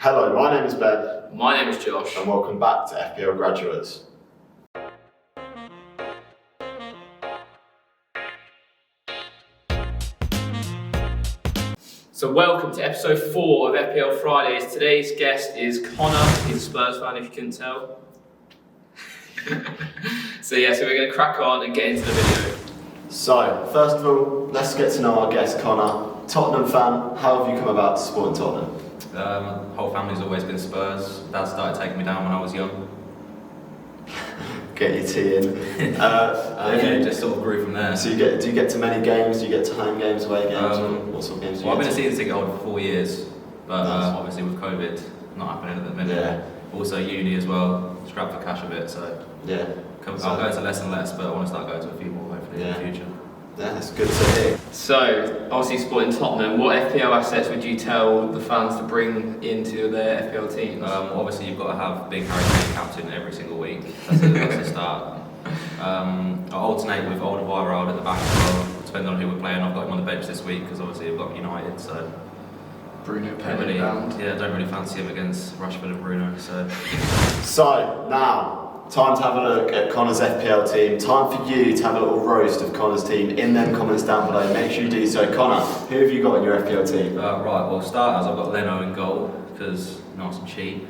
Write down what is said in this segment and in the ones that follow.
Hello, my name is Ben. My name is Josh. And welcome back to FPL Graduates. So welcome to episode 4 of FPL Fridays. Today's guest is Connor. He's a Spurs fan, if you couldn't tell. So we're going to crack on and get into the video. So, first of all, let's get to know our guest, Connor. Tottenham fan, how have you come about supporting Tottenham? Whole family's always been Spurs. Dad started taking me down when I was young. Get your tea in. Just sort of grew from there. So do you get to many games? Do you get to home games, away games? What sort of games do you I've get been a to? season ticket holder for 4 years, but Nice. obviously with COVID not happening at the minute. Yeah. Also uni as well, strapped for cash a bit, so Yeah. I'll go to less and less, but I want to start going to a few more hopefully in the future. Yeah, that's good to hear. So, obviously supporting Tottenham, what FPL assets would you tell the fans to bring into their FPL teams? Obviously you've got to have big Harry Kane captain every single week. That's the start. I alternate with Vardy at the back as well, depending on who we're playing. I've got him on the bench this week because obviously I've got United, so Bruno don't really fancy him against Rashford and Bruno. So, now, time to have a look at Connor's FPL team. Time for you to have a little roast of Connor's team in them comments down below. Make sure you do so. Connor, who have you got in your FPL team? Starters, I've got Leno in goal because nice and cheap.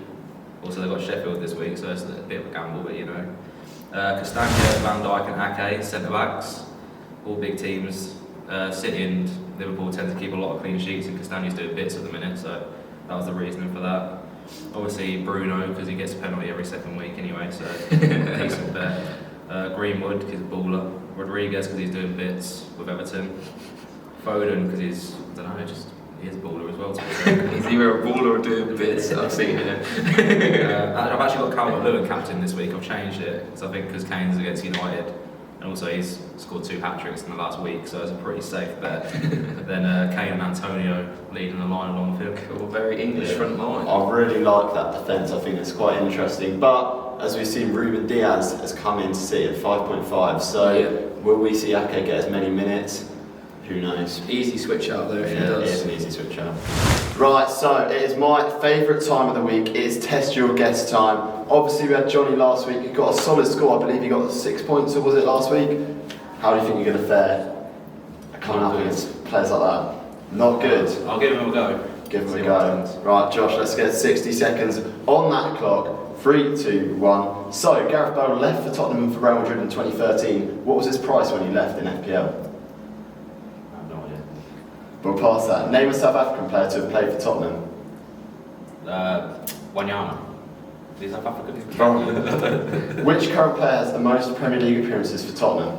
Also, they've got Sheffield this week, so it's a bit of a gamble, but you know. Castagna, Van Dijk and Ake, centre-backs. All big teams. City and Liverpool tend to keep a lot of clean sheets, and Castagna's doing bits at the minute, so that was the reasoning for that. Obviously Bruno, because he gets a penalty every second week anyway, so decent bet. Greenwood, because he's a baller. Rodriguez, because he's doing bits with Everton. Foden, because he's, I don't know, he is a baller as well. He's either a baller or doing bits, I've seen it. I've actually got Calvert-Lewin captain this week. I've changed it, because Kane's against United. And also he's scored 2 hat-tricks in the last week, so it's a pretty safe bet. Then Kane and Antonio leading the line along the field. All very English front line. I really like that defence. I think it's quite interesting. But as we've seen, Ruben Diaz has come in to City at 5.5. So will we see Ake get as many minutes? Who knows? Easy switch out there if he does. It is an easy switch out. Right, so it is my favourite time of the week. It is Test Your Guess time. Obviously we had Johnny last week. He got a solid score. I believe he got 6 points, or was it last week? How do you think you're going to fare coming up against players like that? Not good. I'll give him a go. Give him a go. Right, Josh, let's get 60 seconds on that clock. 3, 2, 1. So, Gareth Bale left for Tottenham for Real Madrid in 2013. What was his price when he left in FPL? I have no idea. We'll pass that. Name a South African player to have played for Tottenham. Wanyama. Is he South African? Which current player has the most Premier League appearances for Tottenham?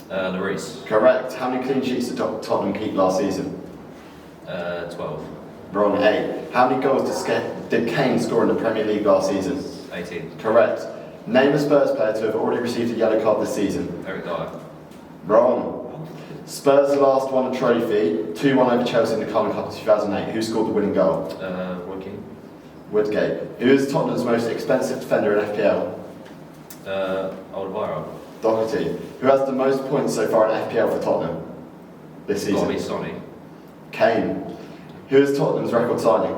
Lloris. Correct. How many clean sheets did Tottenham keep last season? 12. Wrong. 8. How many goals did Kane score in the Premier League last season? 18. Correct. Name a Spurs player to have already received a yellow card this season. Eric Dyer. Wrong. Spurs last won a trophy, 2-1 over Chelsea in the Carling Cup in 2008. Who scored the winning goal? Rookie. Woodgate. Who is Tottenham's most expensive defender in FPL? Alderweireld. Doherty. Who has the most points so far in FPL for Tottenham this season? Got to be Sonny. Kane. Who is Tottenham's record signing?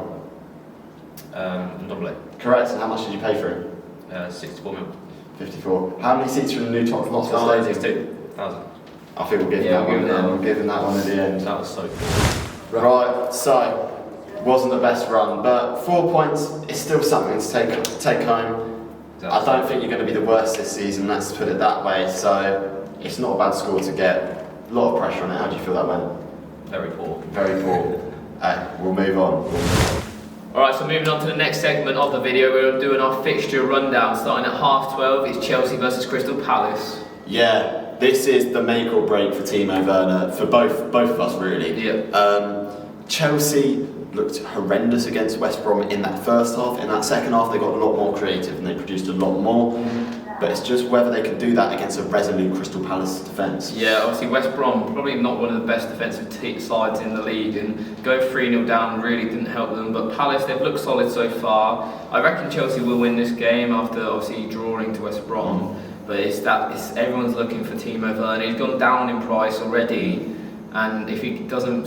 Ndombele. Correct. And how much did you pay for him? 64 mil. 54. How many seats are in the new Tottenham Hotspur Stadium? 2,000. I think we'll give him that one. We'll give him that one at the end. That was so cool. Right. So, wasn't the best run, but 4 points is still something to take home. I don't think you're going to be the worst this season, let's put it that way. So it's not a bad score to get. A lot of pressure on it. How do you feel that went? Very poor. Very poor. We'll move on. Alright, so moving on to the next segment of the video, we're doing our fixture rundown. Starting at 12:30, it's Chelsea versus Crystal Palace. Yeah, this is the make or break for Timo Werner, for both of us really. Yeah. Chelsea looked horrendous against West Brom in that first half. In that second half, they got a lot more creative and they produced a lot more. But it's just whether they can do that against a resolute Crystal Palace defence. Yeah, obviously West Brom, probably not one of the best defensive sides in the league, and going 3-0 down really didn't help them. But Palace, they've looked solid so far. I reckon Chelsea will win this game after obviously drawing to West Brom. But it's everyone's looking for Timo Werner. He's gone down in price already. And if he doesn't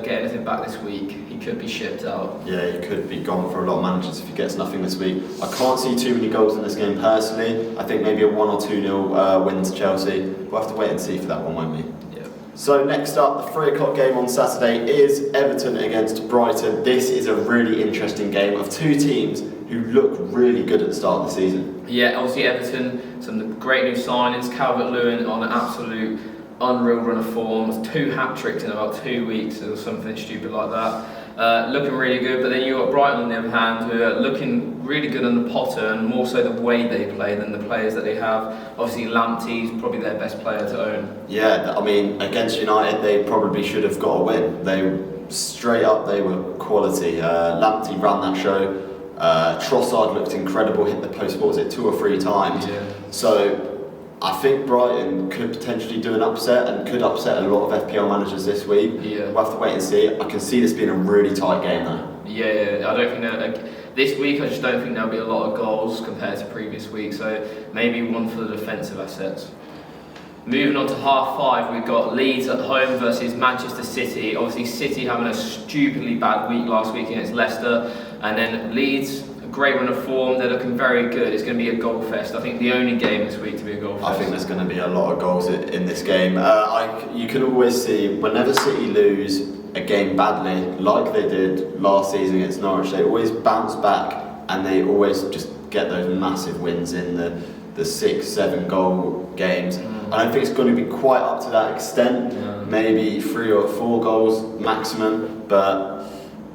get anything back this week, he he could be shipped out. Yeah, he could be gone for a lot of managers if he gets nothing this week. I can't see too many goals in this game personally. I think maybe a 1 or 2-0 win to Chelsea. We'll have to wait and see for that one, won't we? Yeah. So next up, the 3 o'clock game on Saturday is Everton against Brighton. This is a really interesting game of two teams who look really good at the start of the season. Yeah, obviously Everton, some great new signings. Calvert-Lewin on an absolute unreal run of form. 2 hat-tricks in about 2 weeks or something stupid like that. Looking really good, but then you've got Brighton on the other hand who are looking really good under Potter, and more so the way they play than the players that they have. Obviously Lamptey's probably their best player to own. Yeah, I mean, against United they probably should have got a win. They straight up, they were quality. Lamptey ran that show. Trossard looked incredible, hit the post, what was it, 2 or 3 times. Yeah. So I think Brighton could potentially do an upset and could upset a lot of FPL managers this week. Yeah. We'll have to wait and see. I can see this being a really tight game though. Yeah, I don't think that this week. I just don't think there'll be a lot of goals compared to previous weeks. So maybe one for the defensive assets. Moving on to half 5, we've got Leeds at home versus Manchester City. Obviously, City having a stupidly bad week last week against Leicester, and then Leeds, a great run of form. They're looking very good. It's going to be a goal fest. I think the only game this week to be a goal fest. I think there's going to be a lot of goals in this game. You can always see whenever City lose a game badly, like they did last season against Norwich, they always bounce back and they always just get those massive wins in the 6-7 goal games. I don't think it's going to be quite up to that extent, maybe 3 or 4 goals maximum, but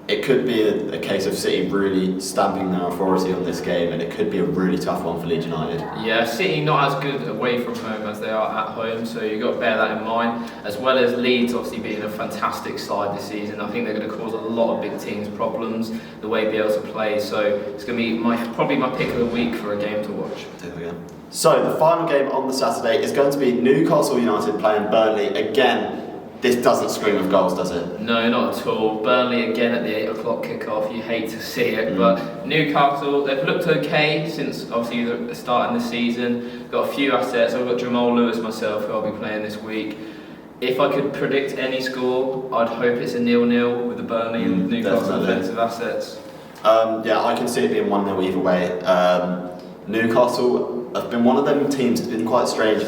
it could be a case of City really stamping their authority on this game, and it could be a really tough one for Leeds United. Yeah, City not as good away from home as they are at home, so you've got to bear that in mind, as well as Leeds obviously being a fantastic side this season. I think they're going to cause a lot of big teams problems, the way Bielsa plays, so it's going to be probably my pick of the week for a game to watch. There we go. So the final game on the Saturday is going to be Newcastle United playing Burnley. Again, this doesn't scream of goals, does it? No, not at all. Burnley again at the 8 o'clock kickoff. You hate to see it, but Newcastle, they've looked okay since obviously the start of the season. Got a few assets. I've got Jamal Lewis myself, who I'll be playing this week. If I could predict any score, I'd hope it's a 0-0 with the Burnley and Newcastle defensive assets. Yeah, I can see it being 1-0 either way. Newcastle have been one of them teams that's been quite strange.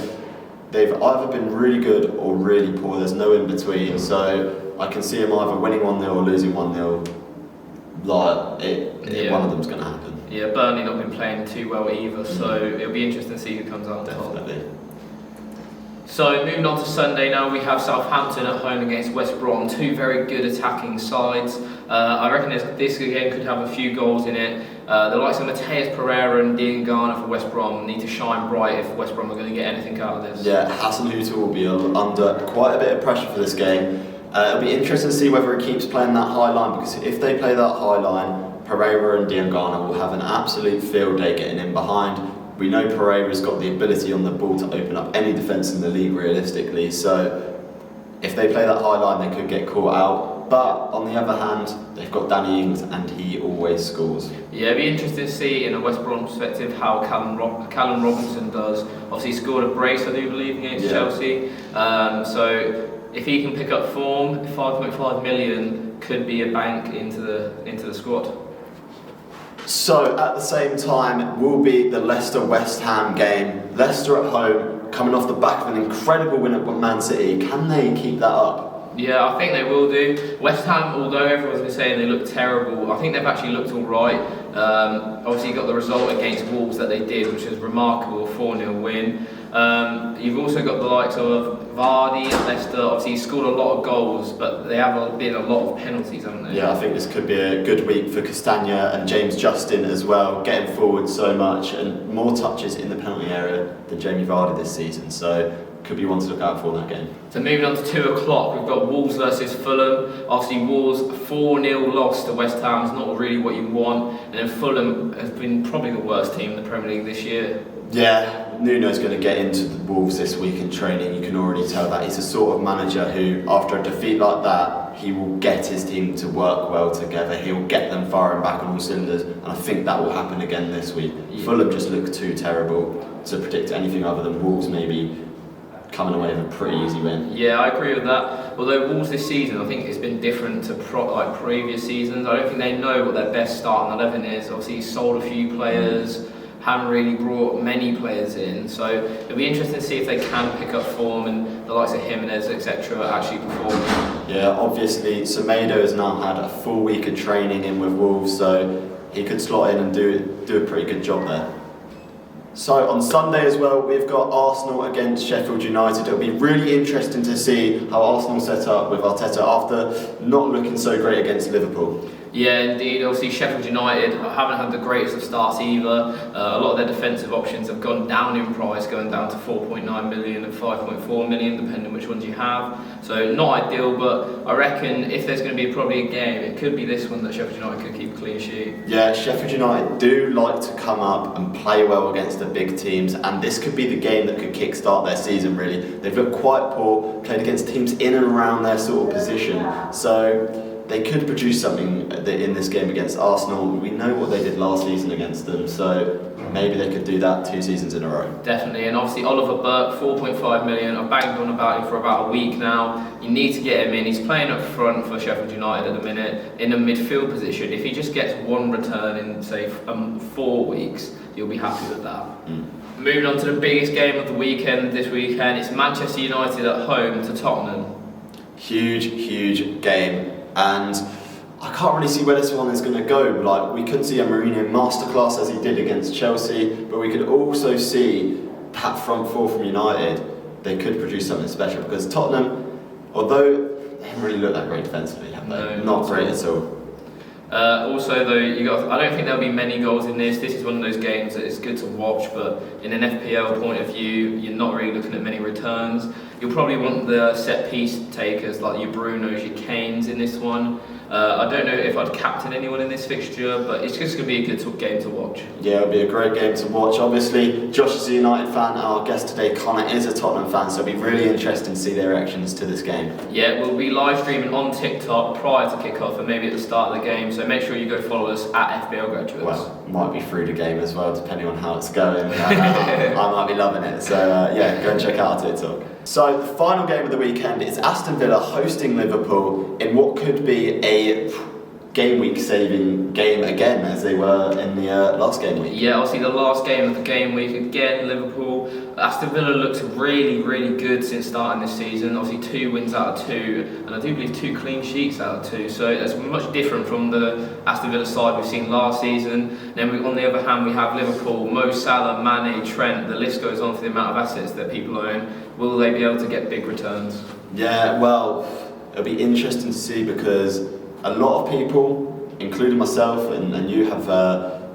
They've either been really good or really poor. There's no in between. So I can see them either winning 1-0 or losing 1-0. One of them's going to happen. Yeah, Burnley not been playing too well either, so it'll be interesting to see who comes out on top. Definitely. So moving on to Sunday now, we have Southampton at home against West Brom, 2 very good attacking sides. I reckon this game could have a few goals in it. The likes of Mateus Pereira and Diangana for West Brom need to shine bright if West Brom are going to get anything out of this. Yeah, Hasenhuttl will be under quite a bit of pressure for this game. It'll be interesting to see whether he keeps playing that high line, because if they play that high line, Pereira and Diangana will have an absolute field day getting in behind. We know Pereira's got the ability on the ball to open up any defence in the league realistically, so if they play that high line they could get caught out. But on the other hand, they've got Danny Ings and he always scores. Yeah, it'd be interesting to see in a West Brom perspective how Callum Robinson does. Obviously he scored a brace, I do believe, against Chelsea. So if he can pick up form, 5.5 million could be a bank into the squad. So at the same time will be the Leicester-West Ham game. Leicester at home, coming off the back of an incredible win at Man City. Can they keep that up? Yeah, I think they will do. West Ham, although everyone's been saying they look terrible, I think they've actually looked all right. Obviously you got the result against Wolves that they did, which was remarkable, 4-0 win. You've also got the likes of Vardy at Leicester. Obviously he scored a lot of goals, but they have been a lot of penalties, haven't they? Yeah, I think this could be a good week for Castagna and James Justin as well, getting forward so much and more touches in the penalty area than Jamie Vardy this season. So could be one to look out for in that game. So moving on to 2 o'clock, we've got Wolves versus Fulham. Obviously Wolves 4-0 loss to West Ham is not really what you want, and then Fulham has been probably the worst team in the Premier League this year. Yeah, Nuno's going to get into the Wolves this week in training. You can already tell that. He's the sort of manager who, after a defeat like that, he will get his team to work well together. He'll get them firing back on all cylinders, and I think that will happen again this week. Yeah. Fulham just look too terrible to predict anything other than Wolves maybe coming away with a pretty easy win. Yeah, I agree with that. although Wolves this season, I think it's been different to previous seasons. I don't think they know what their best starting 11 is. Obviously, he's sold a few players, haven't really brought many players in. So it'll be interesting to see if they can pick up form and the likes of Jimenez, etc. actually perform. Yeah, obviously, Semedo has now had a full week of training in with Wolves, so he could slot in and do a pretty good job there. So on Sunday as well, we've got Arsenal against Sheffield United. It'll be really interesting to see how Arsenal set up with Arteta after not looking so great against Liverpool. Yeah, indeed. Obviously, Sheffield United haven't had the greatest of starts either. A lot of their defensive options have gone down in price, going down to 4.9 million and 5.4 million, depending which ones you have. So not ideal, but I reckon if there's going to be probably a game, it could be this one that Sheffield United could keep a clean sheet. Yeah, Sheffield United do like to come up and play well against the big teams, and this could be the game that could kickstart their season, really. They've looked quite poor, played against teams in and around their sort of position. So they could produce something in this game against Arsenal. We know what they did last season against them, so maybe they could do that 2 seasons in a row. Definitely, and obviously Oliver Burke, 4.5 million. I've banged on about him for about a week now. You need to get him in. He's playing up front for Sheffield United at the minute in a midfield position. If he just gets 1 return in, say, 4 weeks, you'll be happy with that. Moving on to the biggest game of the weekend this weekend, it's Manchester United at home to Tottenham. Huge game. And I can't really see where this one is going to go. Like, we could see a Mourinho masterclass as he did against Chelsea, but we could also see that front four from United. They could produce something special because Tottenham, although they haven't really looked that great defensively, have they? No, not great at all. Also, though, I don't think there'll be many goals in this. This is one of those games that is good to watch, but in an FPL point of view, you're not really looking at many returns. You'll probably want the set piece takers like your Brunos, your Kanes in this one. I don't know if I'd captain anyone in this fixture, but it's just going to be a good game to watch. Yeah, it'll be a great game to watch. Obviously, Josh is a United fan. Our guest today, Connor, is a Tottenham fan, so it'll be really interesting to see their reactions to this game. Yeah, we'll be live streaming on TikTok prior to kick-off and maybe at the start of the game, so make sure you go follow us at FPL Graduates. Well, might be through the game as well, depending on how it's going. I might be loving it, so yeah, go and check out our TikTok. So the final game of the weekend is Aston Villa hosting Liverpool in what could be a game week saving game again, as they were in the last game week. Yeah, obviously the last game of the game week again, Liverpool. Aston Villa looks really good since starting this season. Obviously 2 wins out of 2, and I do believe 2 clean sheets out of 2. So that's much different from the Aston Villa side we've seen last season. Then on the other hand, we have Liverpool, Mo Salah, Mane, Trent. The list goes on for the amount of assets that people own. Will they be able to get big returns? Yeah, well, it'll be interesting to see because a lot of people, including myself and you, have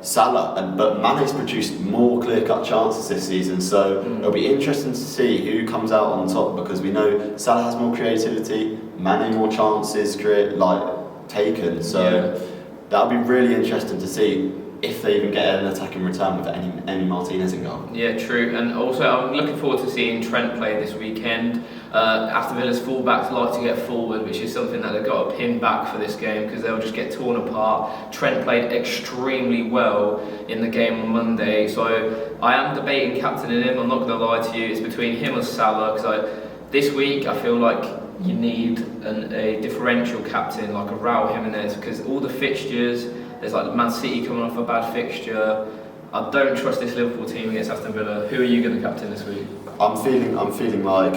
Salah, but Mane's produced more clear-cut chances this season, so it'll be interesting to see who comes out on top because we know Salah has more creativity, Mane more chances taken, so that'll be really interesting to see if they even get an attacking return with any Martinez in goal. Yeah, true. And also, I'm looking forward to seeing Trent play this weekend. Aston Villa's fullbacks like to get forward, which is something that they've got to pin back for this game because they'll just get torn apart. Trent played extremely well in the game on Monday, so I am debating captaining him. I'm not going to lie to you. It's between him or Salah because this week I feel like you need a differential captain like a Raul Jimenez because all the fixtures. There's like Man City coming off a bad fixture. I don't trust this Liverpool team against Aston Villa. Who are you going to captain this week? I'm feeling like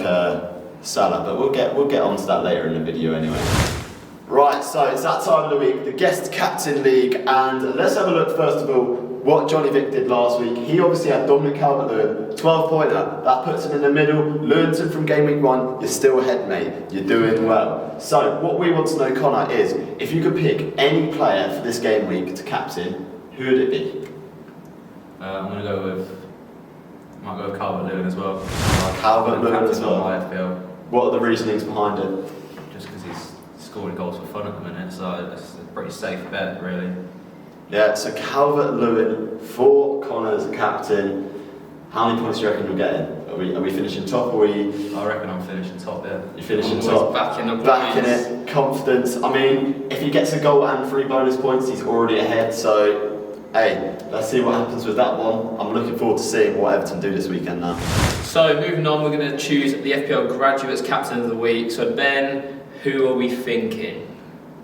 Salah, but we'll get onto that later in the video anyway. Right, so it's that time of the week, the Guest Captain League, and let's have a look first of all what Johnny Vick did last week. He obviously had Dominic Calvert-Lewin, 12-pointer. That puts him in the middle. Lewington from Gameweek 1, you're still ahead, mate. You're doing well. So what we want to know, Connor, is if you could pick any player for this game week to captain, who would it be? I'm going to might go with Calvert-Lewin as well. Calvert-Lewin as well. My FPL. What are the reasonings behind it? Just because he's scoring goals for fun at the minute, so it's a pretty safe bet, really. Yeah, so Calvert-Lewin for Connor as a captain. How many points do you reckon you're getting? Are we finishing top or are we... I reckon I'm finishing top, yeah. You're finishing top. Back in it, confidence. I mean, if he gets a goal and 3 bonus points, he's already ahead, so hey, let's see what happens with that one. I'm looking forward to seeing what Everton do this weekend now. So moving on, we're going to choose the FPL Graduates Captain of the Week. So Ben, who are we thinking?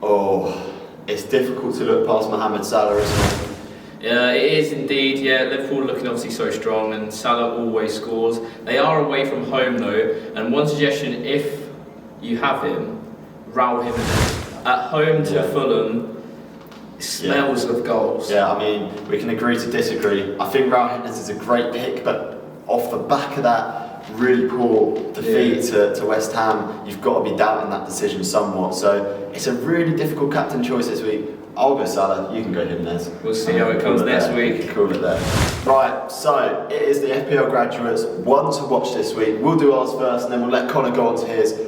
Oh, it's difficult to look past Mohamed Salah, isn't it? Yeah, it is indeed. Yeah, Liverpool looking obviously so strong, and Salah always scores. They are away from home though, and one suggestion: if you have him, Raul Jimenez at home to Fulham. Smells of goals. Yeah, I mean, we can agree to disagree. I think Raul Jimenez is a great pick, but off the back of that really poor defeat to West Ham, you've got to be doubting that decision somewhat. So it's a really difficult captain choice this week. I'll go Salah, you can go Jimenez. We'll see how it comes next week. Call it there. Right, so it is the FPL Graduates one to watch this week. We'll do ours first, and then we'll let Connor go on to his.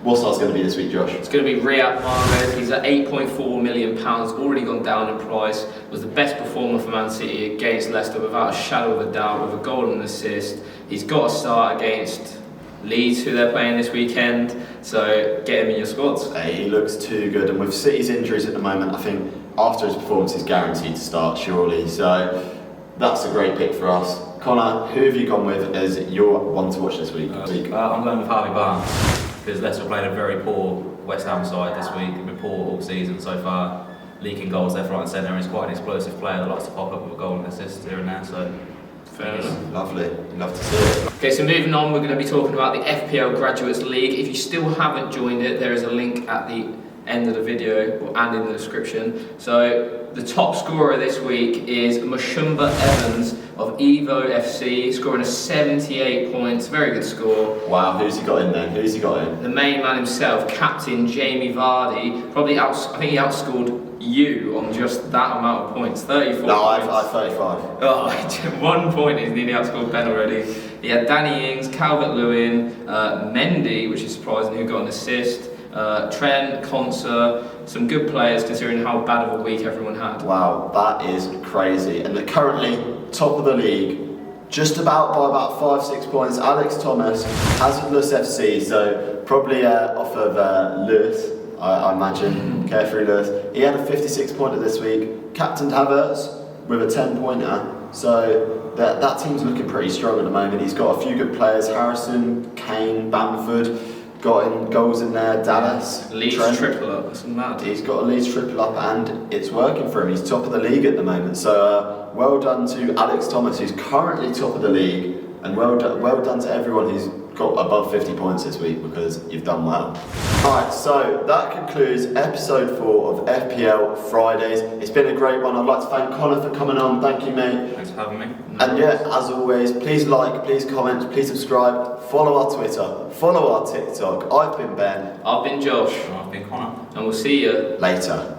What's ours going to be this week, Josh? It's going to be Riyad Mahrez. He's at £8.4 million, already gone down in price. Was the best performer for Man City against Leicester without a shadow of a doubt, with a goal and an assist. He's got to start against Leeds, who they're playing this weekend. So get him in your squads. Hey, he looks too good, and with City's injuries at the moment, I think after his performance, he's guaranteed to start, surely. So that's a great pick for us. Connor, who have you gone with as your one to watch this week? I'm going with Harvey Barnes, because Leicester played a very poor West Ham side this week. They've been poor all season so far, leaking goals left, right and centre. He's quite an explosive player that likes to pop up with a goal and assist here and there. So fair enough. Lovely, love to see it. Okay, so moving on, we're going to be talking about the FPL Graduates League. If you still haven't joined it, there is a link at the end of the video and in the description. So the top scorer this week is Mushumba Evans of Evo FC, scoring a 78 points, very good score. Wow, who's he got in then? Who's he got in? The main man himself, captain Jamie Vardy, I think he outscored you on just that amount of points, 34 No, points. I've 35. Oh, 1 point, he's nearly outscored Ben already. He had Danny Ings, Calvert-Lewin, Mendy, which is surprising, who got an assist, Trent, Conser, some good players considering how bad of a week everyone had. Wow, that is crazy. And they're currently top of the league, just about by about 5-6 points. Alex Thomas has Lewis FC, so probably off of Lewis, I imagine, Carefree Lewis. He had a 56 pointer this week. Captain Havertz with a 10 pointer. So that team's looking pretty strong at the moment. He's got a few good players: Harrison, Kane, Bamford. Got in goals in there, Dallas, Leeds Trent. triple up, that's mad. He's got a Leeds triple up and it's working for him. He's top of the league at the moment. So well done to Alex Thomas, who's currently top of the league, and well done to everyone who's got above 50 points this week, because you've done well. Alright, so that concludes episode 4 of FPL Fridays. It's been a great one. I'd like to thank Connor for coming on. Thank you, mate. thanks for having me. And yeah, as always, please like, please comment, please subscribe, follow our Twitter, follow our TikTok. I've been Ben. I've been Josh, I've been Connor. and we'll see you Later.